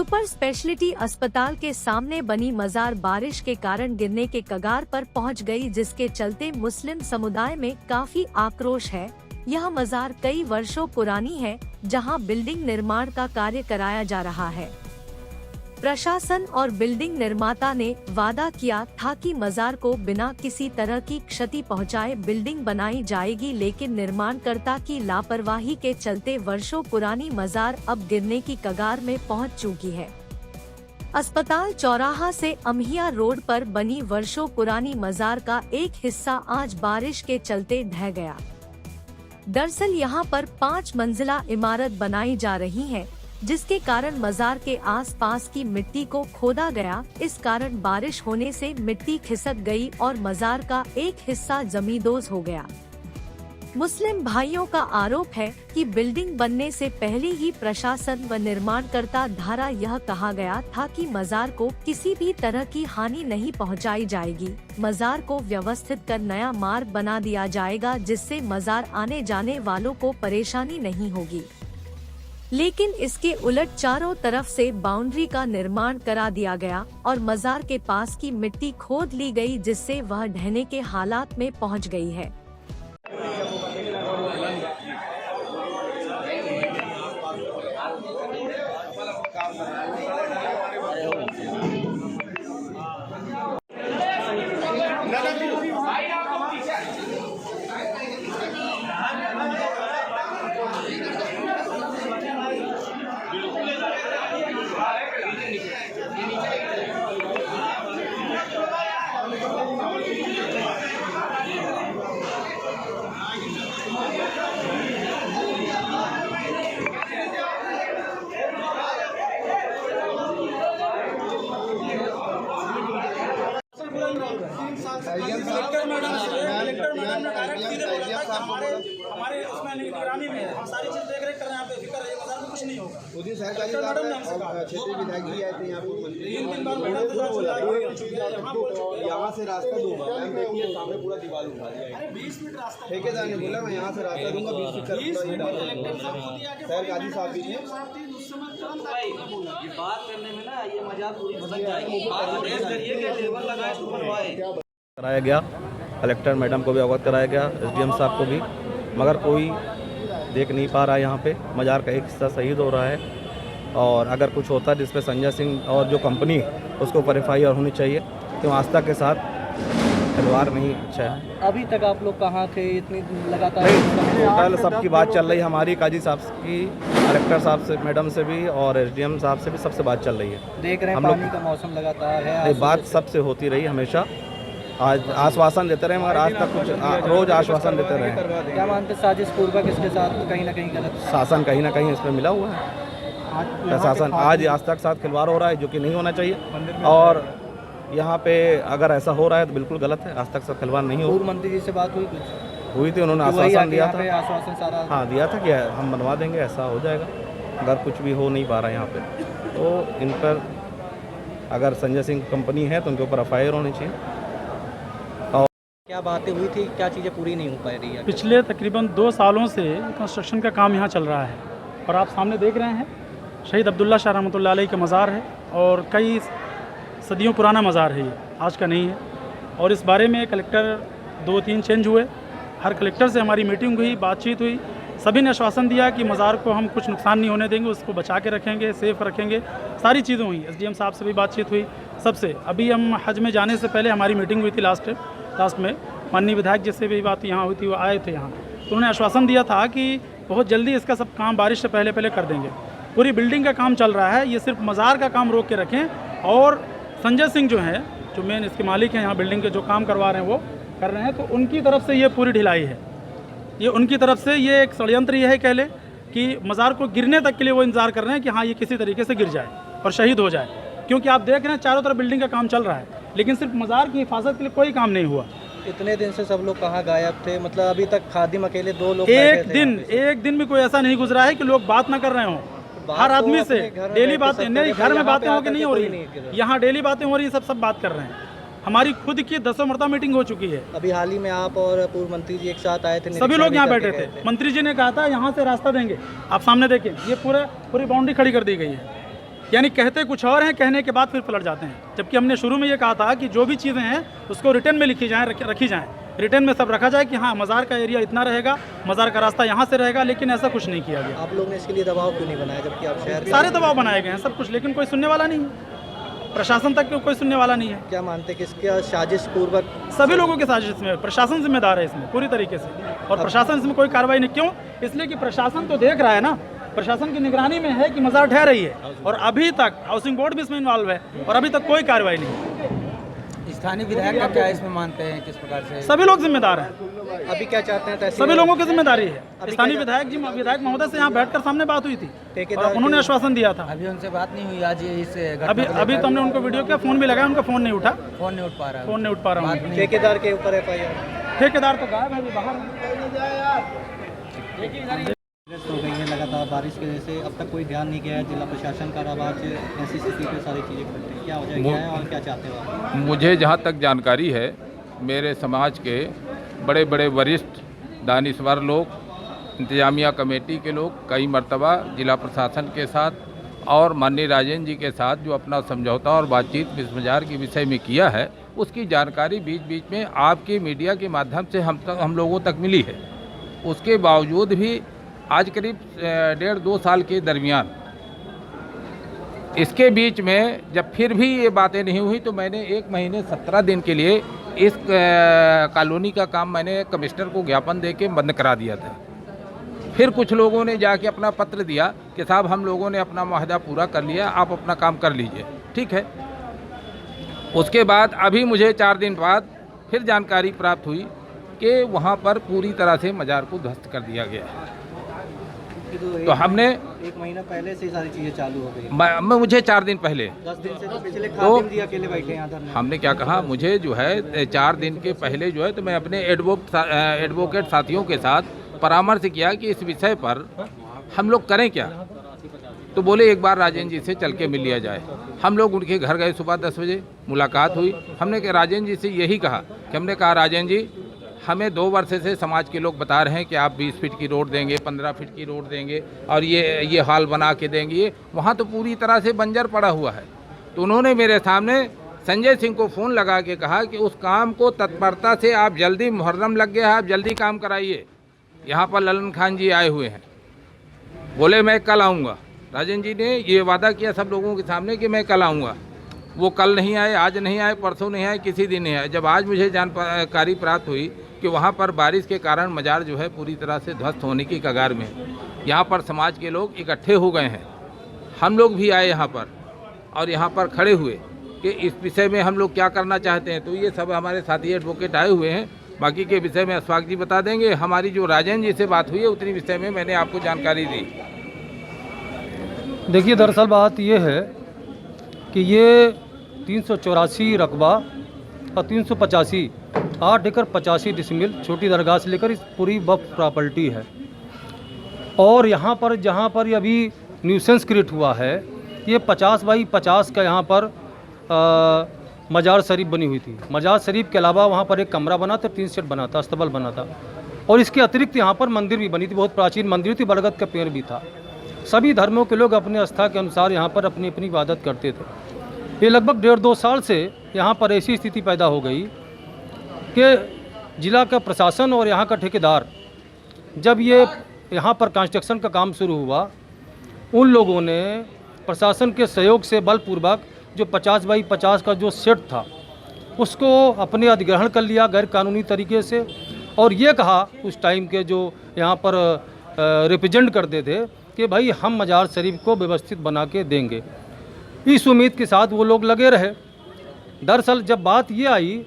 Super speciality अस्पताल के सामने बनी मजार बारिश के कारण गिरने के कगार पर पहुंच गई, जिसके चलते मुस्लिम समुदाय में काफी आक्रोश है। यह मजार कई वर्षों पुरानी है, जहां बिल्डिंग निर्माण का कार्य कराया जा रहा है। प्रशासन और बिल्डिंग निर्माता ने वादा किया था कि मजार को बिना किसी तरह की क्षति पहुंचाए बिल्डिंग बनाई जाएगी, लेकिन निर्माणकर्ता की लापरवाही के चलते वर्षों पुरानी मजार अब गिरने की कगार में पहुंच चुकी है। अस्पताल चौराहा से अम्हिया रोड पर बनी वर्षों पुरानी मजार का एक हिस्सा आज बारिश के चलते ढह गया। दरअसल यहां पर 5 मंजिला इमारत बनाई जा रही है, जिसके कारण मजार के आसपास की मिट्टी को खोदा गया। इस कारण बारिश होने से मिट्टी खिसक गई और मजार का एक हिस्सा जमींदोज हो गया। मुस्लिम भाइयों का आरोप है कि बिल्डिंग बनने से पहले ही प्रशासन व निर्माणकर्ता द्वारा यह कहा गया था कि मजार को किसी भी तरह की हानि नहीं पहुंचाई जाएगी। मजार को व्यवस्थित कर नया मार्ग बना दिया जाएगा, जिससे मजार आने जाने वालों को परेशानी नहीं होगी। लेकिन इसके उलट चारों तरफ से बाउंड्री का निर्माण करा दिया गया और मजार के पास की मिट्टी खोद ली गई, जिससे वह ढहने के हालात में पहुंच गई है। कलेक्टर मैडम ने डायरेक्ट सीधे बोला था कि हमारे उसमें निगरानी में है, हम सारी चीज देख रेख कर रहे हैं, यहाँ पे फिक्र है, मजार में कुछ नहीं होगा। कलेक्टर मैडम ने हमसे कहा क्षेत्रीय विधायक जी आए थे यहाँ पे, 3 दिन बाद मैडम के साथ चला यहाँ से रास्ता दूंगा, मैम देखिए सामने पूरा दीवार उठा दिया है। अरे 20 फीट रास्ता ठेकेदार ने बोला मैं यहाँ से रास्ता दूंगा 20 फीट सर गाजी साहब भी बात करने में ना ये मजाक पूरी भटक जाएगी। बात रेस करिए कि टेबल लगाए तो बनवाए कराया गया, कलेक्टर मैडम को भी अवगत कराया गया, एसडीएम साहब को भी, मगर कोई देख नहीं पा रहा है। यहाँ पे मजार का एक हिस्सा शहीद हो रहा है और अगर कुछ होता है जिसपे संजय सिंह और जो कंपनी उसको ऊपर एफआईआर होनी चाहिए, क्यों आस्था के साथ खिलवाड़ नहीं अच्छा है। अभी तक आप लोग कहाँ थे? इतनी लगातार टोटल सबकी बात चल रही है, हमारी काजी साहब की, कलेक्टर साहब से, मैडम से भी और एसडीएम साहब से भी सबसे बात चल रही है। देख रहे हैं हम लोग पानी का मौसम लगातार है, बात सबसे होती रही हमेशा, आज आश्वासन देते रहे मगर आज तक कुछ रोज आश्वासन देते रहे। क्या मानते साजिश पूर्वक इसके साथ कहीं ना कहीं गलत शासन कहीं ना कहीं इसमें मिला हुआ है। प्रशासन आज तक साथ खिलवाड़ हो रहा है, जो कि नहीं होना चाहिए, और यहाँ पे अगर ऐसा हो रहा है तो बिल्कुल गलत है। आज तक सब खिलवाड़ नहीं हो। पूर्व मंत्री जी से बात हुई थी, उन्होंने आश्वासन दिया था, आश्वासन सारा हाँ दिया था कि हम बनवा देंगे, ऐसा हो जाएगा, अगर कुछ भी हो नहीं पा रहा है यहाँ पे, तो इन पर अगर संजय सिंह कंपनी है तो उनके ऊपर एफआईआर होनी चाहिए। क्या बातें हुई थी, क्या चीज़ें पूरी नहीं हो पा रही है? पिछले तकरीबन 2 सालों से कंस्ट्रक्शन का काम यहाँ चल रहा है और आप सामने देख रहे हैं शहीद अब्दुल्ला शाह रहमतुल्लाह अलैह का मज़ार है और कई सदियों पुराना मज़ार है, ये आज का नहीं है। और इस बारे में कलेक्टर 2-3 चेंज हुए, हर कलेक्टर से हमारी मीटिंग हुई, बातचीत हुई, सभी ने आश्वासन दिया कि मज़ार को हम कुछ नुकसान नहीं होने देंगे, उसको बचा के रखेंगे, सेफ रखेंगे, सारी चीज़ें हुई। एसडीएम साहब से भी बातचीत हुई सबसे। अभी हम हज में जाने से पहले हमारी मीटिंग हुई थी लास्ट में, माननीय विधायक जिससे भी बात यहाँ हुई थी, वो आए थे यहाँ, तो उन्होंने आश्वासन दिया था कि बहुत जल्दी इसका सब काम बारिश से पहले कर देंगे। पूरी बिल्डिंग का काम चल रहा है, ये सिर्फ मज़ार का काम रोक के रखें। और संजय सिंह जो हैं, जो मेन इसके मालिक हैं, यहाँ बिल्डिंग के जो काम करवा रहे हैं वो कर रहे हैं, तो उनकी तरफ से ये पूरी ढिलाई है, ये उनकी तरफ से ये एक षड्यंत्र ये है कह ले कि मज़ार को गिरने तक के लिए वो इंतज़ार कर रहे हैं कि हाँ ये किसी तरीके से गिर जाए और शहीद हो जाए। क्योंकि आप देख रहे हैं चारों तरफ बिल्डिंग का काम चल रहा है, लेकिन सिर्फ मज़ार की हिफाजत के लिए कोई काम नहीं हुआ। इतने दिन से सब लोग कहाँ गायब थे? मतलब अभी तक खादिम अकेले 2 लोग एक दिन भी कोई ऐसा नहीं गुजरा है कि लोग बात ना कर रहे हों। हर आदमी से डेली बातें, नहीं घर में बातें हो के नहीं हो रही, यहाँ डेली बातें हो रही है, सब बात कर रहे हैं। हमारी खुद की 10 मरतबा मीटिंग हो चुकी है। अभी हाल ही में आप और पूर्व मंत्री जी एक साथ आए थे, सभी लोग यहाँ बैठे थे। मंत्री जी ने कहा था यहाँ से रास्ता देंगे, आप सामने देखें, ये पूरी बाउंड्री खड़ी कर दी गई है। यानी कहते कुछ और हैं, कहने के बाद फिर पलट जाते हैं। जबकि हमने शुरू में ये कहा था कि जो भी चीज़ें हैं उसको रिटर्न में लिखी जाएँ, रखी जाएँ, रिटर्न में सब रखा जाए कि हाँ मज़ार का एरिया इतना रहेगा, मज़ार का रास्ता यहाँ से रहेगा, लेकिन ऐसा कुछ नहीं किया गया। आप लोग ने इसके लिए दबाव क्यों नहीं बनाया, जबकि आप शहर के सारे दबाव बनाए गए हैं सब कुछ, लेकिन कोई सुनने वाला नहीं है, प्रशासन तक कोई सुनने वाला नहीं है। क्या मानते हैं कि इसका साजिश पूर्वक सभी लोगों की साजिश में, प्रशासन जिम्मेदार है इसमें पूरी तरीके से, और प्रशासन इसमें कोई कार्रवाई नहीं। क्यों? इसलिए कि प्रशासन तो देख रहा है ना, प्रशासन की निगरानी में है कि मज़ार ढह रही है, और अभी तक हाउसिंग बोर्ड भी इसमें इन्वॉल्व है और अभी तक कोई कार्रवाई नहीं। स्थानीय विधायक का क्या इसमें मानते हैं, किस प्रकार से? सभी लोग जिम्मेदार हैं, अभी क्या चाहते हैं? सभी लोगों की जिम्मेदारी है। स्थानीय विधायक महोदय से यहाँ बैठकर सामने बात हुई थी और उन्होंने आश्वासन दिया था। अभी उनसे बात नहीं हुई आज इस अभी तो हमने उनको वीडियो किया, फ़ोन भी लगाया, उनका फ़ोन नहीं उठा, फोन नहीं उठ पा रहा हूँ। ठेकेदार के ऊपर FIR ठेकेदार तो गायब है, बाहर। हो गई है लगातार बारिश की वजह से, अब तक कोई ध्यान नहीं गया है जिला प्रशासन का। अब आज ऐसी स्थिति पे सारी चीज़ें करते हैं, क्या हो जाएगा है और क्या चाहते हो आप? मुझे जहाँ तक जानकारी है, मेरे समाज के बड़े बड़े वरिष्ठ दानिश्वर लोग, इंतजामिया कमेटी के लोग कई मर्तबा जिला प्रशासन के साथ और माननीय राजेंद्र जी के साथ जो अपना समझौता और बातचीत इस मज़ार के विषय में किया है, उसकी जानकारी बीच बीच में आपके मीडिया के माध्यम से हम लोगों तक मिली है। उसके बावजूद भी आज करीब 1.5-2 साल के दरमियान इसके बीच में जब फिर भी ये बातें नहीं हुई, तो मैंने 1 महीने 17 दिन के लिए इस कॉलोनी का काम मैंने कमिश्नर को ज्ञापन दे के बंद करा दिया था। फिर कुछ लोगों ने जाके अपना पत्र दिया कि साहब हम लोगों ने अपना मुआहदा पूरा कर लिया, आप अपना काम कर लीजिए, ठीक है। उसके बाद अभी मुझे 4 दिन बाद फिर जानकारी प्राप्त हुई कि वहाँ पर पूरी तरह से मज़ार को ध्वस्त कर दिया गया है। तो हमने 1 महीना पहले से सारी चीज़ें चालू हो गई। मुझे 4 दिन पहले 10 दिन से तो पिछले तो दिन दिया अकेले बैठे यहाँ धरने। हमने क्या कहा, मुझे जो है 4 दिन के पहले जो है तो मैं अपने एडवोकेट साथियों के साथ परामर्श किया कि इस विषय पर हम लोग करें क्या। तो बोले एक बार राजेंद्र जी से चल के मिल लिया जाए। हम लोग उनके घर गए, सुबह 10 बजे मुलाकात हुई। हमने राजेंद्र जी से यही कहा कि हमने कहा राजेंद्र जी, हमें 2 वर्ष से समाज के लोग बता रहे हैं कि आप 20 फीट की रोड देंगे, 15 फीट की रोड देंगे और ये हॉल बना के देंगे। वहाँ तो पूरी तरह से बंजर पड़ा हुआ है। तो उन्होंने मेरे सामने संजय सिंह को फ़ोन लगा के कहा कि उस काम को तत्परता से आप जल्दी, मुहर्रम लग गया है, आप जल्दी काम कराइए। यहाँ पर ललन खान जी आए हुए हैं, बोले मैं कल आऊँगा। राजेंद्र जी ने ये वादा किया सब लोगों के सामने कि मैं कल आऊँगा। वो कल नहीं आए, आज नहीं आए, परसों नहीं आए, किसी दिन नहीं आए। जब आज मुझे जानकारी प्राप्त हुई कि वहाँ पर बारिश के कारण मज़ार जो है पूरी तरह से ध्वस्त होने की कगार में, यहाँ पर समाज के लोग इकट्ठे हो गए हैं। हम लोग भी आए यहाँ पर और यहाँ पर खड़े हुए कि इस विषय में हम लोग क्या करना चाहते हैं। तो ये सब हमारे साथी एडवोकेट आए हुए हैं, बाकी के विषय में अशफाक जी बता देंगे। हमारी जो राजेंद्र जी से बात हुई है उतनी विषय में मैंने आपको जानकारी दी। देखिए, दरअसल बात ये है कि ये 384 रकबा और 385 8 एकड़ 85 डिसमिल छोटी दरगाह से लेकर इस पूरी वक्फ प्रॉपर्टी है। और यहाँ पर जहाँ पर अभी न्यूसेंस क्रिएट हुआ है, ये 50 बाई 50 का यहाँ पर मज़ार शरीफ बनी हुई थी। मज़ार शरीफ के अलावा वहाँ पर एक कमरा बना था, 3 सेट बना था, अस्तबल बना था। और इसके अतिरिक्त यहाँ पर मंदिर भी बनी थी, बहुत प्राचीन मंदिर थी, बरगद का पेड़ भी था। सभी धर्मों के लोग अपने आस्था के अनुसार यहाँ पर अपनी अपनी इबादत करते थे। ये लगभग 1.5-2 साल से यहाँ पर ऐसी स्थिति पैदा हो गई कि जिला का प्रशासन और यहाँ का ठेकेदार, जब ये यहाँ पर कंस्ट्रक्शन का काम शुरू हुआ, उन लोगों ने प्रशासन के सहयोग से बलपूर्वक जो 50 बाई 50 का जो सेट था उसको अपने अधिग्रहण कर लिया गैर कानूनी तरीके से। और ये कहा उस टाइम के जो यहाँ पर रिप्रेजेंट करते थे कि भाई हम मज़ार शरीफ को व्यवस्थित बना के देंगे। इस उम्मीद के साथ वो लोग लगे रहे। दरअसल जब बात ये आई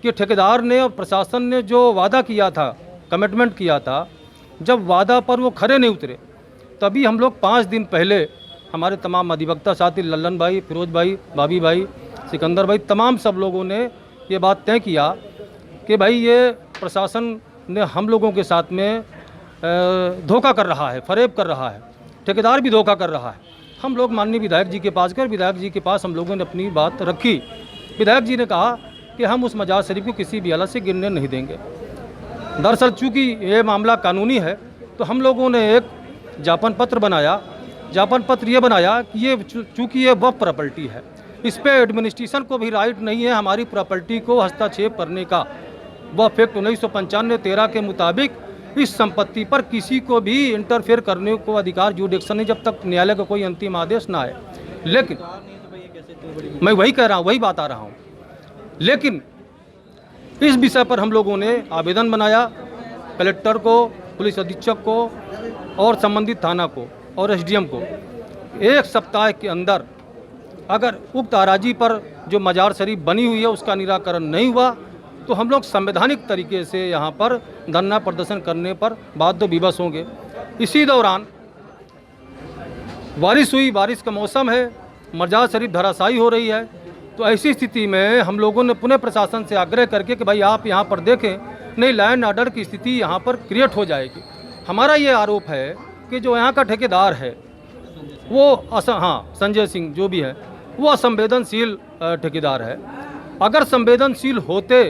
कि ठेकेदार ने और प्रशासन ने जो वादा किया था, कमिटमेंट किया था, जब वादा पर वो खरे नहीं उतरे, तभी हम लोग 5 दिन पहले हमारे तमाम अधिवक्ता साथी लल्लन भाई, फिरोज भाई, बाबी भाई, सिकंदर भाई, तमाम सब लोगों ने ये बात तय किया कि भाई ये प्रशासन ने हम लोगों के साथ में धोखा कर रहा है, फरेब कर रहा है, ठेकेदार भी धोखा कर रहा है। हम लोग माननीय विधायक जी के पास गए, विधायक जी के पास हम लोगों ने अपनी बात रखी। विधायक जी ने कहा कि हम उस मज़ार शरीफ को किसी भी हालत से गिरने नहीं देंगे। दरअसल चूँकि ये मामला कानूनी है, तो हम लोगों ने एक ज्ञापन पत्र बनाया ज्ञापन पत्र ये बनाया कि ये चूँकि ये वक्फ प्रॉपर्टी है, इस पे एडमिनिस्ट्रेशन को भी राइट नहीं है हमारी प्रॉपर्टी को हस्तक्षेप करने का। वक्फ एक्ट 1995-13 के मुताबिक इस संपत्ति पर किसी को भी इंटरफेयर करने को अधिकार जुडिक्शन नहीं, जब तक न्यायालय का कोई अंतिम आदेश ना आए। लेकिन मैं वही कह रहा हूँ, वही बात आ रहा हूँ। लेकिन इस विषय पर हम लोगों ने आवेदन बनाया कलेक्टर को, पुलिस अधीक्षक को और संबंधित थाना को और एसडीएम को। 1 सप्ताह के अंदर अगर उक्त अराजी पर जो मजार शरीफ बनी हुई है उसका निराकरण नहीं हुआ तो हम लोग संवैधानिक तरीके से यहाँ पर धरना प्रदर्शन करने पर बाध्य विवश होंगे। इसी दौरान बारिश हुई, बारिश का मौसम है, मजार शरीफ धराशायी हो रही है, तो ऐसी स्थिति में हम लोगों ने पुनः प्रशासन से आग्रह करके कि भाई आप यहाँ पर देखें, नहीं लॉ एंड ऑर्डर की स्थिति यहाँ पर क्रिएट हो जाएगी। हमारा ये आरोप है कि जो यहाँ का ठेकेदार है वो संजय सिंह जो भी है वो असंवेदनशील ठेकेदार है। अगर संवेदनशील होते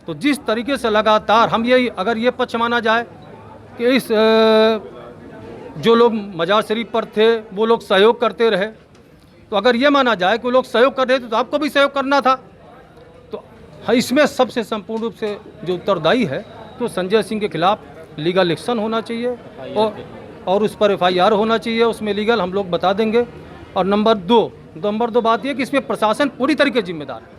तो जिस तरीके से लगातार हम ये अगर ये पक्ष माना जाए कि इस जो लोग मजार शरीफ पर थे वो लोग सहयोग करते रहे, तो अगर ये माना जाए कि वो लोग सहयोग कर रहे थे तो आपको भी सहयोग करना था। तो इसमें सबसे संपूर्ण रूप से जो उत्तरदायी है तो संजय सिंह के खिलाफ लीगल एक्शन होना चाहिए और उस पर FIR होना चाहिए, उसमें लीगल हम लोग बता देंगे। और नंबर दो बात यह कि इसमें प्रशासन पूरी तरीके जिम्मेदार है।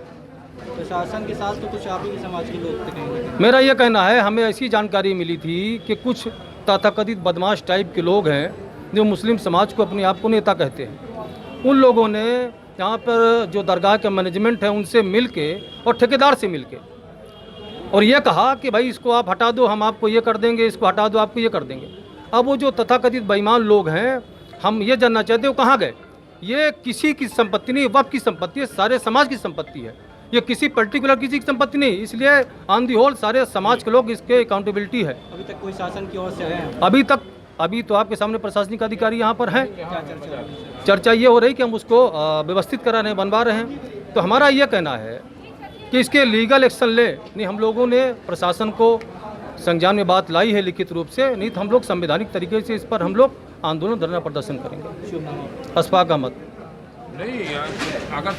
प्रशासन के साथ तो कुछ आप ही समाज के लोग थे कहीं। मेरा ये कहना है, हमें ऐसी जानकारी मिली थी कि कुछ तथाकथित बदमाश टाइप के लोग हैं जो मुस्लिम समाज को अपने आप को नेता कहते हैं। उन लोगों ने यहाँ पर जो दरगाह का मैनेजमेंट है उनसे मिल के और ठेकेदार से मिल के और ये कहा कि भाई इसको आप हटा दो, हम आपको ये कर देंगे, इसको हटा दो, आपको ये कर देंगे। अब वो जो तथाकथित बेईमान लोग हैं, हम ये जानना चाहते हो कहाँ गए। ये किसी की संपत्ति नहीं, वक्फ की संपत्ति है, सारे समाज की संपत्ति है, ये किसी पर्टिकुलर किसी की संपत्ति नहीं। इसलिए ऑन दी होल सारे समाज के लोग इसके अकाउंटेबिलिटी है। अभी तक कोई शासन की ओर से आए हैं? अभी तो आपके सामने प्रशासनिक अधिकारी यहाँ पर हैं। चर्चा ये हो रही कि हम उसको व्यवस्थित करा रहे हैं, बनवा रहे हैं। तो हमारा ये कहना है कि इसके लीगल एक्शन ले। नहीं, हम लोगों ने प्रशासन को संज्ञान में बात लाई है लिखित रूप से, नहीं तो हम लोग संवैधानिक तरीके से इस पर हम लोग आंदोलन धरना प्रदर्शन करेंगे। अशफाक अहमद। नहीं, अगर